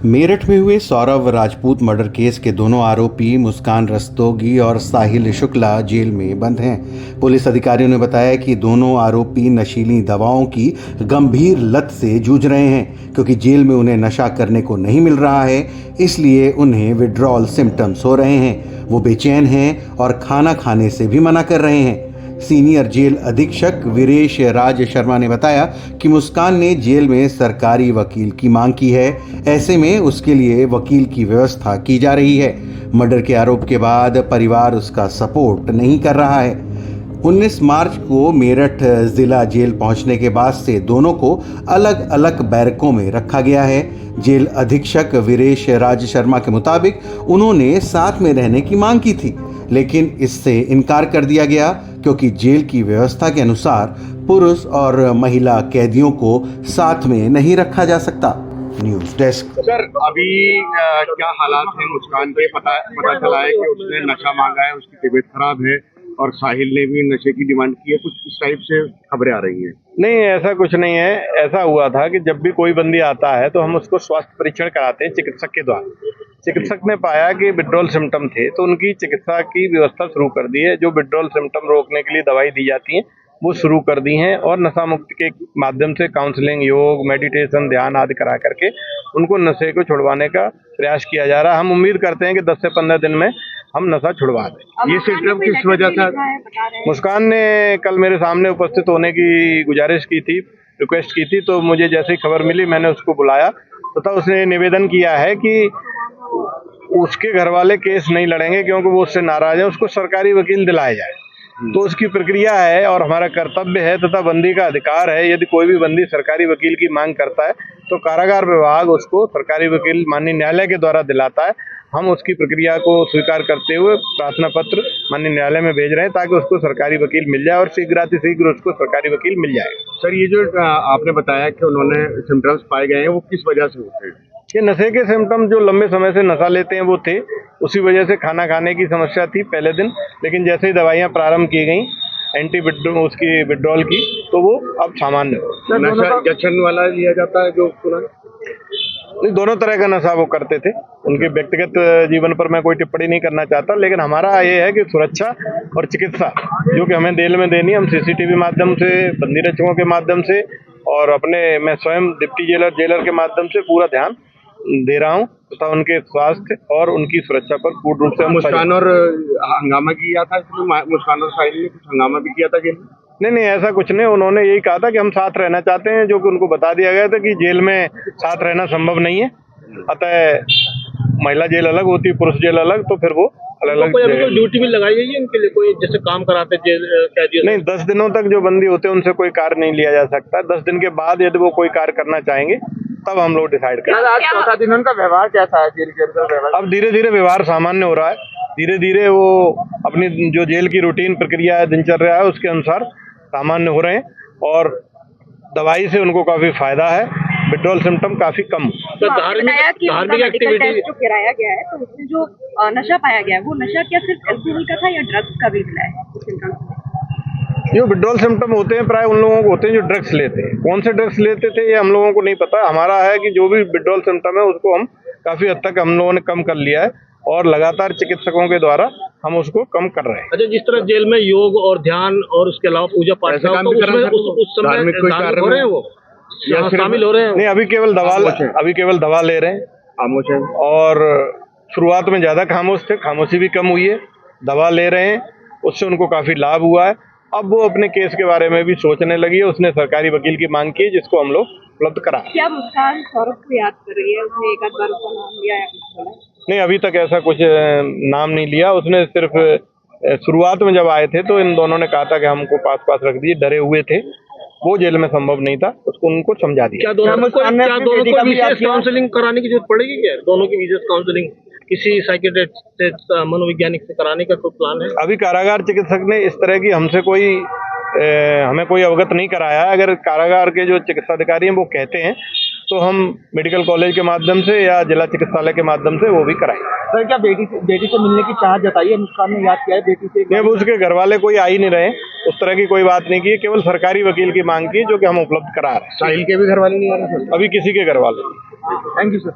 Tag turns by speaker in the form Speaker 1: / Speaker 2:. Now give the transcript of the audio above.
Speaker 1: मेरठ में हुए Saurav Rajput murder case के दोनों आरोपी मुस्कान रस्तोगी और साहिल शुक्ला जेल में बंद हैं। पुलिस अधिकारियों ने बताया कि दोनों आरोपी नशीली दवाओं की गंभीर लत से जूझ रहे हैं, क्योंकि जेल में उन्हें नशा करने को नहीं मिल रहा है, इसलिए उन्हें विड्रॉल सिम्टम्स हो रहे हैं। वो बेचैन हैं और खाना खाने से भी मना कर रहे हैं। सीनियर जेल अधीक्षक वीरेश राज शर्मा ने बताया कि मुस्कान ने जेल में सरकारी वकील की मांग की है। ऐसे में उसके लिए वकील की व्यवस्था की जा रही है। मर्डर के आरोप के बाद परिवार उसका सपोर्ट नहीं कर रहा है। 19 मार्च को मेरठ जिला जेल पहुंचने के बाद से दोनों को अलग अलग बैरकों में रखा गया है। जेल अधीक्षक वीरेश राज शर्मा के मुताबिक उन्होंने साथ में रहने की मांग की थी, लेकिन इससे इनकार कर दिया गया, क्योंकि जेल की व्यवस्था के अनुसार पुरुष और महिला कैदियों को साथ में नहीं रखा जा सकता। News desk.
Speaker 2: सर, अभी क्या हालात हैं मुस्कान के? पता चला है कि उसने नशा मांगा है, उसकी तबीयत खराब है और साहिल ने भी नशे की डिमांड की है, कुछ इस टाइप से खबरें आ रही हैं।
Speaker 3: नहीं, ऐसा कुछ नहीं है। ऐसा हुआ था कि जब भी कोई बंदी आता है तो हम उसको स्वास्थ्य परीक्षण कराते हैं चिकित्सक के द्वारा। चिकित्सक ने पाया कि विड्रॉल सिम्टम थे, तो उनकी चिकित्सा की व्यवस्था शुरू कर दी है। जो विड्रॉल सिम्टम रोकने के लिए दवाई दी जाती है वो शुरू कर दी हैं, और नशा मुक्ति के माध्यम से काउंसलिंग, योग, मेडिटेशन, ध्यान आदि करा करके उनको नशे को छुड़वाने का प्रयास किया जा रहा है। हम उम्मीद करते हैं कि 10 से 15 दिन में हम नशा छुड़वा दें।
Speaker 2: ये सिम्टम किस वजह से?
Speaker 3: मुस्कान ने कल मेरे सामने उपस्थित होने की गुजारिश की थी, रिक्वेस्ट की थी, तो मुझे जैसे ही खबर मिली मैंने उसको बुलाया तथा उसने निवेदन किया है कि उसके घर वाले केस नहीं लड़ेंगे क्योंकि वो उससे नाराज है, उसको सरकारी वकील दिलाया जाए। तो उसकी प्रक्रिया है और हमारा कर्तव्य है तथा बंदी का अधिकार है। यदि कोई भी बंदी सरकारी वकील की मांग करता है तो कारागार विभाग उसको सरकारी वकील माननीय न्यायालय के द्वारा दिलाता है। हम उसकी प्रक्रिया को स्वीकार करते हुए प्रार्थना पत्र माननीय न्यायालय में भेज रहे हैं ताकि उसको सरकारी वकील मिल जाए और शीघ्र उसको सरकारी वकील मिल जाए।
Speaker 2: सर, ये जो आपने बताया कि उन्होंने सिम्टम्स पाए गए हैं, वो किस वजह से होते हैं?
Speaker 3: ये नशे के सिम्टम जो लंबे समय से नशा लेते हैं वो थे, उसी वजह से खाना खाने की समस्या थी पहले दिन, लेकिन जैसे ही दवाइयाँ प्रारंभ की गई एंटी उसकी विड्रॉल की, तो वो अब सामान्य हो।
Speaker 2: नशा इंजेक्शन वाला लिया जाता है जो सुना?
Speaker 3: नहीं, दोनों तरह का नशा वो करते थे। उनके व्यक्तिगत जीवन पर मैं कोई टिप्पणी नहीं करना चाहता, लेकिन हमारा ये है कि सुरक्षा और चिकित्सा जो कि हमें जेल में देनी, हम सीसीटीवी माध्यम से, बंदी रक्षकों के माध्यम से और मैं स्वयं डिप्टी जेलर के माध्यम से पूरा ध्यान दे रहा हूं तथा उनके स्वास्थ्य और उनकी सुरक्षा पर पूर्ण रूप से।
Speaker 2: मुस्कान और हंगामा किया था, मुस्कान और साहिल ने कुछ हंगामा भी किया था जेल में?
Speaker 3: नहीं, ऐसा कुछ नहीं। उन्होंने यही कहा था कि हम साथ रहना चाहते हैं, जो कि उनको बता दिया गया था कि जेल में साथ रहना संभव नहीं है। अतः महिला जेल अलग होती है, पुरुष जेल अलग, तो फिर वो अलग
Speaker 4: कोई अभी ड्यूटी भी लगाई गई है इनके लिए? कोई जैसे काम कराते जेल कैदियों?
Speaker 3: नहीं, 10 दिनों तक जो बंदी होते हैं उनसे कोई कार्य नहीं लिया जा सकता। 10 दिन के बाद यदि वो कोई कार्य करना चाहेंगे तब हम लोग डिसाइड करेंगे।
Speaker 4: आज चौथा दिन उनका व्यवहार कैसा है जेल के अंदर? व्यवहार
Speaker 3: अब धीरे धीरे व्यवहार सामान्य हो रहा है। धीरे धीरे वो अपनी जो जेल की रूटीन प्रक्रिया है, दिनचर्या है, उसके अनुसार सामान्य हो रहे हैं और दवाई से उनको काफी फायदा है। विड्रॉल सिम्टम काफी कम।
Speaker 4: तो धार्मिक एक्टिविटी जो कराया गया है, तो उसमें जो नशा पाया गया है वो नशा क्या सिर्फ अल्कोहल का था या ड्रग्स का भी मिला है?
Speaker 3: जो विड्रॉल सिम्टम होते हैं प्राय उन लोगों को होते हैं जो ड्रग्स लेते हैं। कौन से ड्रग्स लेते थे ये हम लोगों को नहीं पता। हमारा है कि जो भी विड्रॉल सिम्टम है उसको हम काफी हद तक हम लोगों ने कम कर लिया है और लगातार चिकित्सकों के द्वारा हम उसको कम कर रहे हैं।
Speaker 4: अच्छा, जिस तरह जेल में योग और ध्यान और उसके अलावा पूजा पाठ उस समय हो रहे हैं वो शामिल हो रहे हैं?
Speaker 3: नहीं, अभी केवल दवा ले रहे हैं।
Speaker 2: खामोश है
Speaker 3: और शुरुआत में ज्यादा खामोश थे, खामोशी भी कम हुई है। दवा ले रहे हैं, उससे उनको काफी लाभ हुआ है। अब वो अपने केस के बारे में भी सोचने लगी है। उसने सरकारी वकील की मांग की जिसको हम लोग उपलब्ध करा।
Speaker 4: क्या मुस्कान सौरभ को याद कर रही है? उसने एक आध बार उसका नाम लिया है?
Speaker 3: नहीं, अभी तक ऐसा कुछ नाम नहीं लिया उसने। सिर्फ शुरुआत में जब आए थे तो इन दोनों ने कहा था कि हमको पास रख दिए, डरे हुए थे। वो जेल में संभव नहीं था, उसको उनको समझा दिया।
Speaker 4: क्या दोनों को विशेष काउंसलिंग कराने की जरूरत पड़ेगी? क्या दोनों की विशेष काउंसलिंग किसी साइकियाट्रिस्ट मनोवैज्ञानिक से कराने का कोई प्लान है?
Speaker 3: अभी कारागार चिकित्सक ने इस तरह की हमें कोई अवगत नहीं कराया है। अगर कारागार के जो चिकित्सा अधिकारी हैं वो कहते हैं तो हम मेडिकल कॉलेज के माध्यम से या जिला चिकित्सालय के माध्यम से वो भी कराएंगे।
Speaker 4: सर, क्या बेटी से मिलने की चाह जताई है मुस्कान ने? याद किया है बेटी से?
Speaker 3: नहीं, उसके घर वाले कोई आ ही नहीं रहे, उस तरह की कोई बात नहीं की। केवल सरकारी वकील की मांग की जो कि हम उपलब्ध करा रहे हैं।
Speaker 2: साहिल के भी घर वाले नहीं आ रहे?
Speaker 3: अभी किसी के घर वाले नहीं।
Speaker 4: Thank you sir.